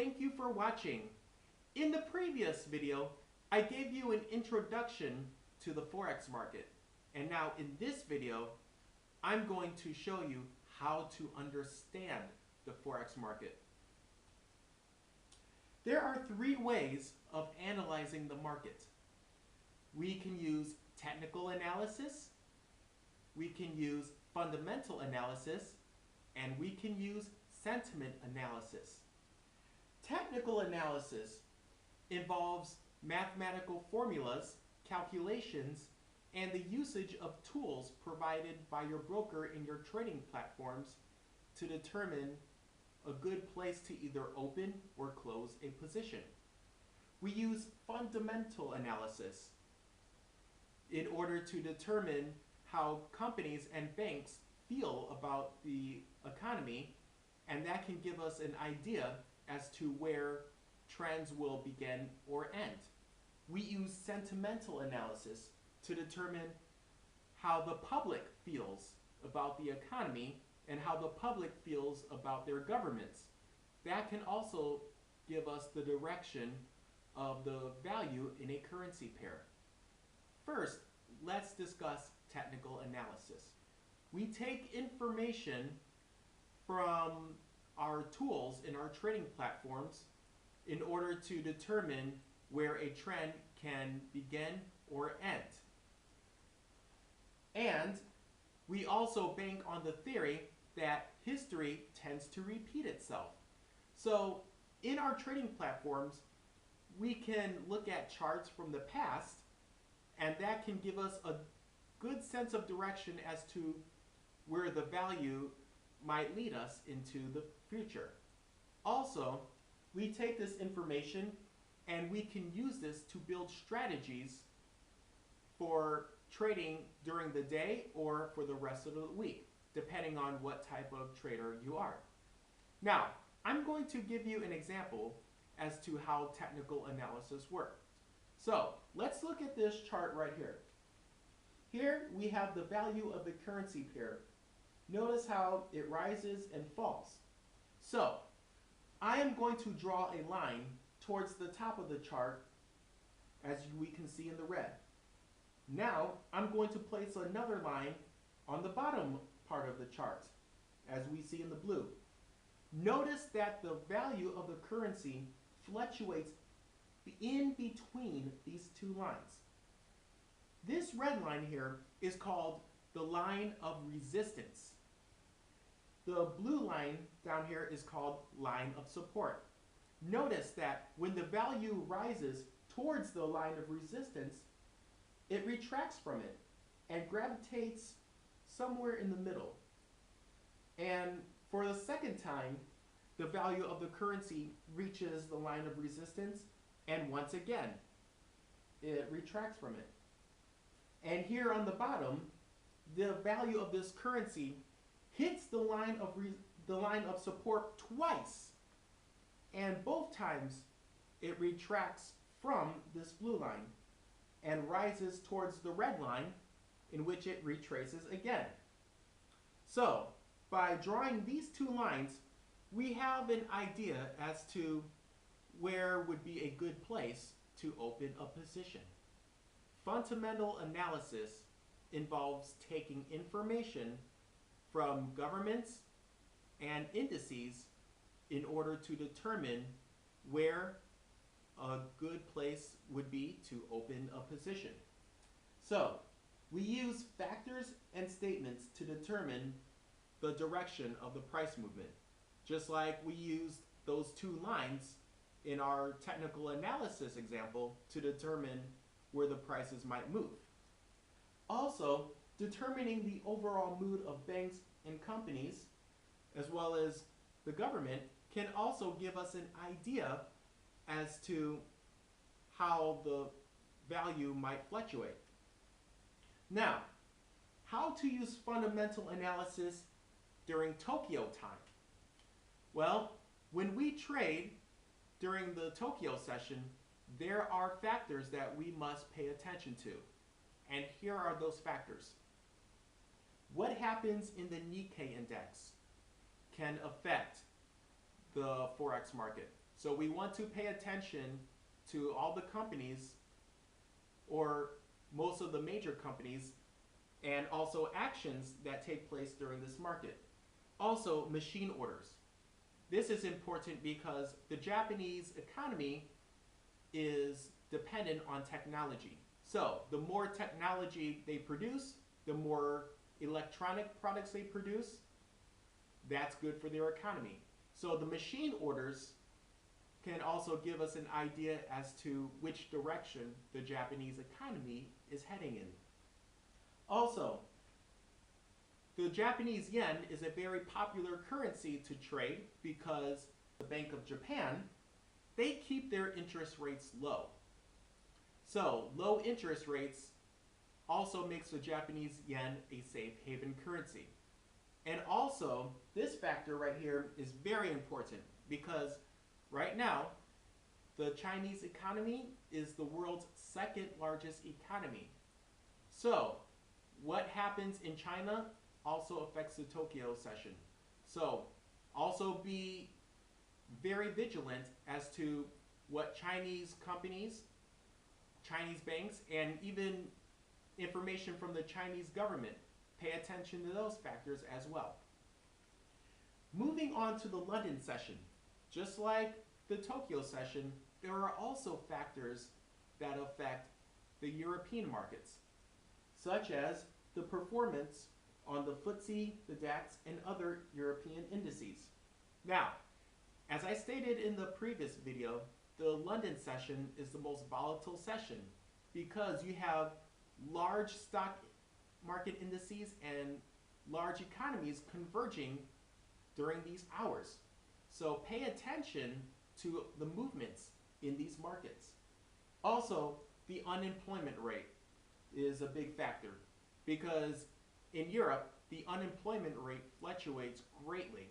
thank you for watching. In the previous video, I gave you an introduction to the Forex market. And now in this video, I'm going to show you how to understand the Forex market. There are three ways of analyzing the market. We can use technical analysis, we can use fundamental analysis, and we can use sentiment analysis. Technical analysis involves mathematical formulas, calculations, and the usage of tools provided by your broker in your trading platforms to determine a good place to either open or close a position. We use fundamental analysis in order to determine how companies and banks feel about the economy, and that can give us an idea as to where trends will begin or end. We use sentimental analysis to determine how the public feels about the economy and how the public feels about their governments. That can also give us the direction of the value in a currency pair. First, let's discuss technical analysis. We take information from our tools in our trading platforms in order to determine where a trend can begin or end. And we also bank on the theory that history tends to repeat itself. So in our trading platforms, we can look at charts from the past, and that can give us a good sense of direction as to where the value might lead us into the future. Also, we take this information and we can use this to build strategies for trading during the day or for the rest of the week, depending on what type of trader you are. Now, I'm going to give you an example as to how technical analysis works. So, let's look at this chart right here. Here we have the value of the currency pair. Notice how it rises and falls. So, I am going to draw a line towards the top of the chart, as we can see in the red. Now, I'm going to place another line on the bottom part of the chart, as we see in the blue. Notice that the value of the currency fluctuates in between these two lines. This red line here is called the line of resistance. The blue line down here is called line of support. Notice that when the value rises towards the line of resistance, it retracts from it and gravitates somewhere in the middle. And for the second time, the value of the currency reaches the line of resistance, and once again, it retracts from it. And here on the bottom, the value of this currency hits the line of support twice, and both times it retracts from this blue line and rises towards the red line, in which it retraces again. So, by drawing these two lines, we have an idea as to where would be a good place to open a position. Fundamental analysis involves taking information from governments and indices in order to determine where a good place would be to open a position. So, we use factors and statements to determine the direction of the price movement, just like we used those two lines in our technical analysis example to determine where the prices might move. Also, determining the overall mood of banks and companies, as well as the government, can also give us an idea as to how the value might fluctuate. Now, how to use fundamental analysis during Tokyo time? Well, when we trade during the Tokyo session, there are factors that we must pay attention to. And here are those factors. What happens in the Nikkei index can affect the Forex market. So we want to pay attention to all the companies, or most of the major companies, and also actions that take place during this market. Also, machine orders. This is important because the Japanese economy is dependent on technology. So the more technology they produce, the more electronic products they produce, that's good for their economy. So the machine orders can also give us an idea as to which direction the Japanese economy is heading in. Also, the Japanese yen is a very popular currency to trade because the Bank of Japan, they keep their interest rates low. So low interest rates also makes the Japanese yen a safe haven currency. And also, this factor right here is very important because right now, the Chinese economy is the world's second largest economy. So, what happens in China also affects the Tokyo session. So, also be very vigilant as to what Chinese companies, Chinese banks, and even information from the Chinese government. Pay attention to those factors as well. Moving on to the London session. Just like the Tokyo session, there are also factors that affect the European markets, such as the performance on the FTSE, the DAX, and other European indices. Now, as I stated in the previous video, the London session is the most volatile session because you have large stock market indices and large economies converging during these hours. So pay attention to the movements in these markets. Also, the unemployment rate is a big factor because in Europe, the unemployment rate fluctuates greatly.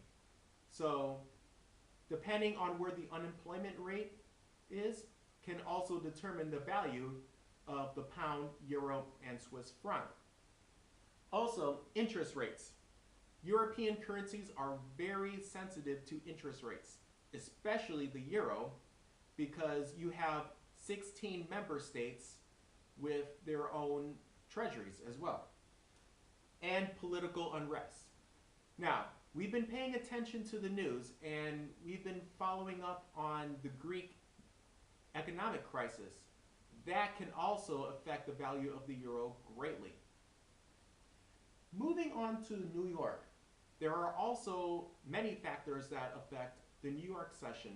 So depending on where the unemployment rate is, can also determine the value of the pound, euro, and Swiss franc. Also, interest rates. European currencies are very sensitive to interest rates, especially the euro, because you have 16 member states with their own treasuries as well. And political unrest. Now, we've been paying attention to the news and we've been following up on the Greek economic crisis. That can also affect the value of the euro greatly. Moving on to New York, there are also many factors that affect the New York session,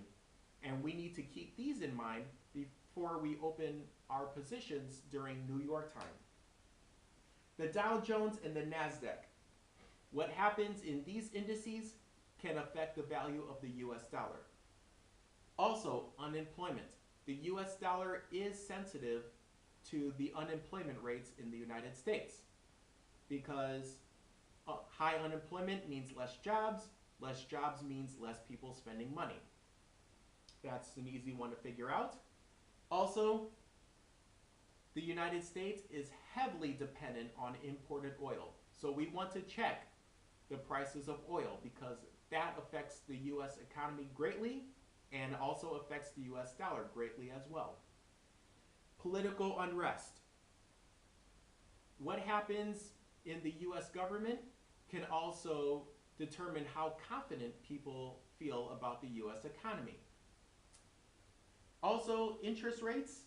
and we need to keep these in mind before we open our positions during New York time. The Dow Jones and the NASDAQ. What happens in these indices can affect the value of the US dollar. Also, unemployment. The US dollar is sensitive to the unemployment rates in the United States because high unemployment means less jobs means less people spending money. That's an easy one to figure out. Also, the United States is heavily dependent on imported oil. So we want to check the prices of oil because that affects the US economy greatly and also affects the US dollar greatly as well. Political unrest. What happens in the US government can also determine how confident people feel about the US economy. Also, interest rates.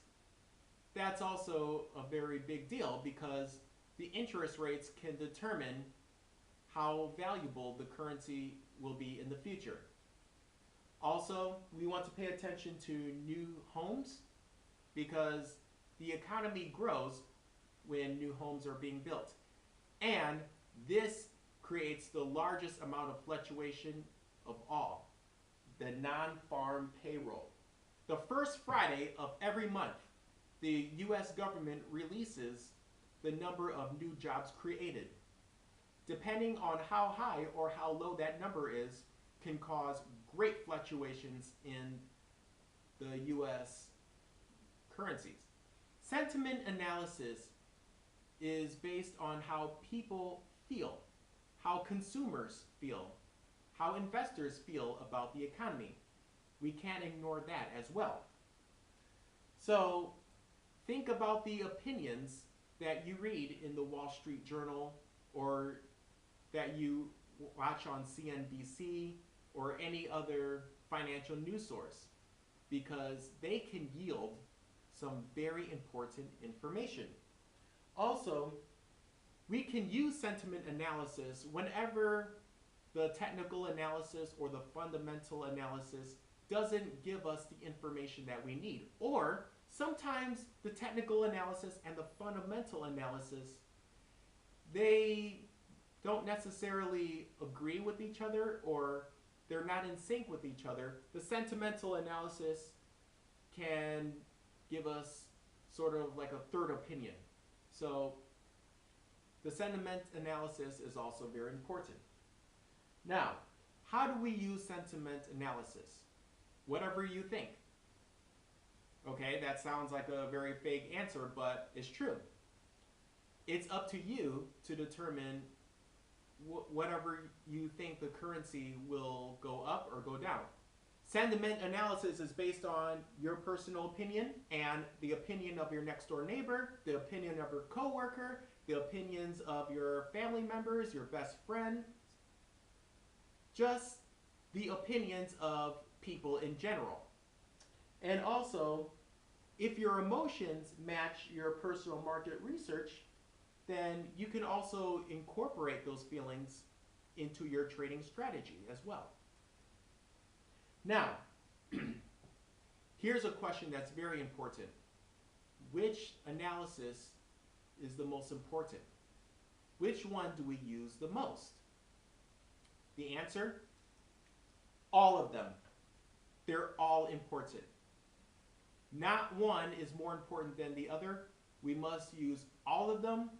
That's also a very big deal because the interest rates can determine how valuable the currency will be in the future. Also, we want to pay attention to new homes because the economy grows when new homes are being built. And this creates the largest amount of fluctuation of all, the non-farm payroll. The first Friday of every month, the US government releases the number of new jobs created. Depending on how high or how low that number is, can cause great fluctuations in the US currencies. Sentiment analysis is based on how people feel, how consumers feel, how investors feel about the economy. We can't ignore that as well. So think about the opinions that you read in the Wall Street Journal or that you watch on CNBC or any other financial news source, because they can yield some very important information. Also, we can use sentiment analysis whenever the technical analysis or the fundamental analysis doesn't give us the information that we need. Or sometimes the technical analysis and the fundamental analysis, they don't necessarily agree with each other, or they're not in sync with each other. The sentimental analysis can give us sort of like a third opinion. So the sentiment analysis is also very important. Now, how do we use sentiment analysis? Whatever you think. Okay, that sounds like a very vague answer, but it's true. It's up to you to determine whatever you think the currency will go up or go down. Sentiment analysis is based on your personal opinion and the opinion of your next door neighbor, the opinion of your coworker, the opinions of your family members, your best friend, just the opinions of people in general. And also, if your emotions match your personal market research, then you can also incorporate those feelings into your trading strategy as well. Now, here's a question that's very important. Which analysis is the most important? Which one do we use the most? The answer? All of them. They're all important. Not one is more important than the other. We must use all of them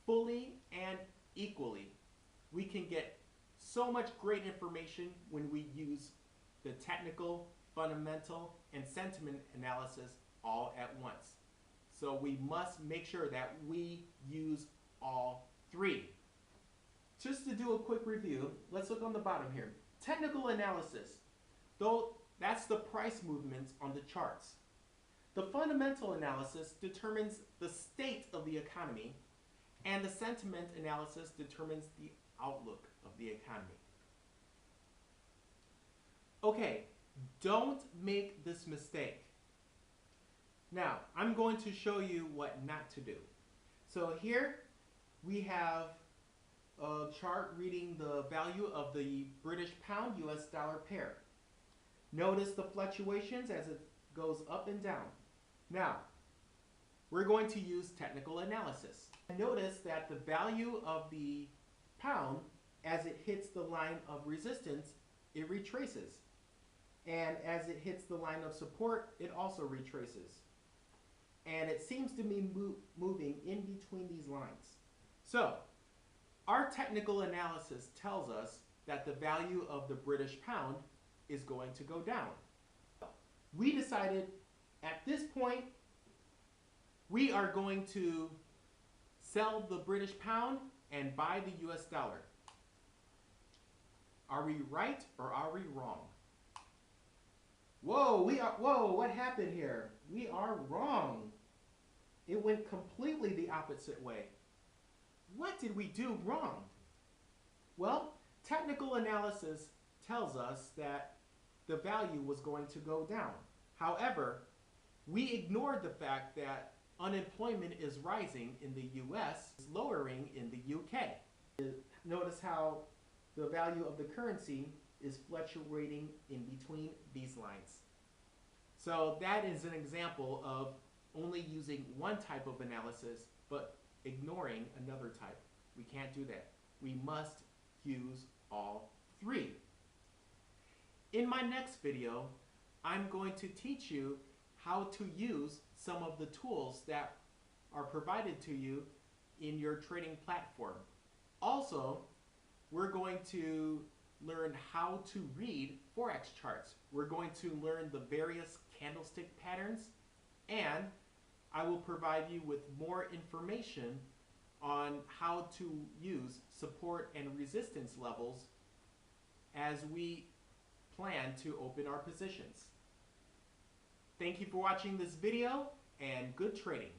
fully and equally. We can get so much great information when we use the technical, fundamental, and sentiment analysis all at once. So we must make sure that we use all three. Just to do a quick review, let's look on the bottom here. Technical analysis, though that's the price movements on the charts. The fundamental analysis determines the state of the economy, and the sentiment analysis determines the outlook of the economy. Okay, don't make this mistake. Now, I'm going to show you what not to do. So here we have a chart reading the value of the British pound US dollar pair. Notice the fluctuations as it goes up and down. Now, we're going to use technical analysis. Notice that the value of the pound, as it hits the line of resistance, it retraces. And as it hits the line of support, it also retraces. And it seems to be moving in between these lines. So, our technical analysis tells us that the value of the British pound is going to go down. We decided at this point, we are going to sell the British pound and buy the US dollar. Are we right or are we wrong? Whoa, what happened here? We are wrong. It went completely the opposite way. What did we do wrong? Well, technical analysis tells us that the value was going to go down. However, we ignored the fact that unemployment is rising in the US, is lowering in the UK. Notice how the value of the currency is fluctuating in between these lines. So that is an example of only using one type of analysis but ignoring another type. We can't do that. We must use all three. In my next video, I'm going to teach you how to use some of the tools that are provided to you in your trading platform. Also, we're going to learn how to read Forex charts. We're going to learn the various candlestick patterns, and I will provide you with more information on how to use support and resistance levels as we plan to open our positions. Thank you for watching this video, and good trading.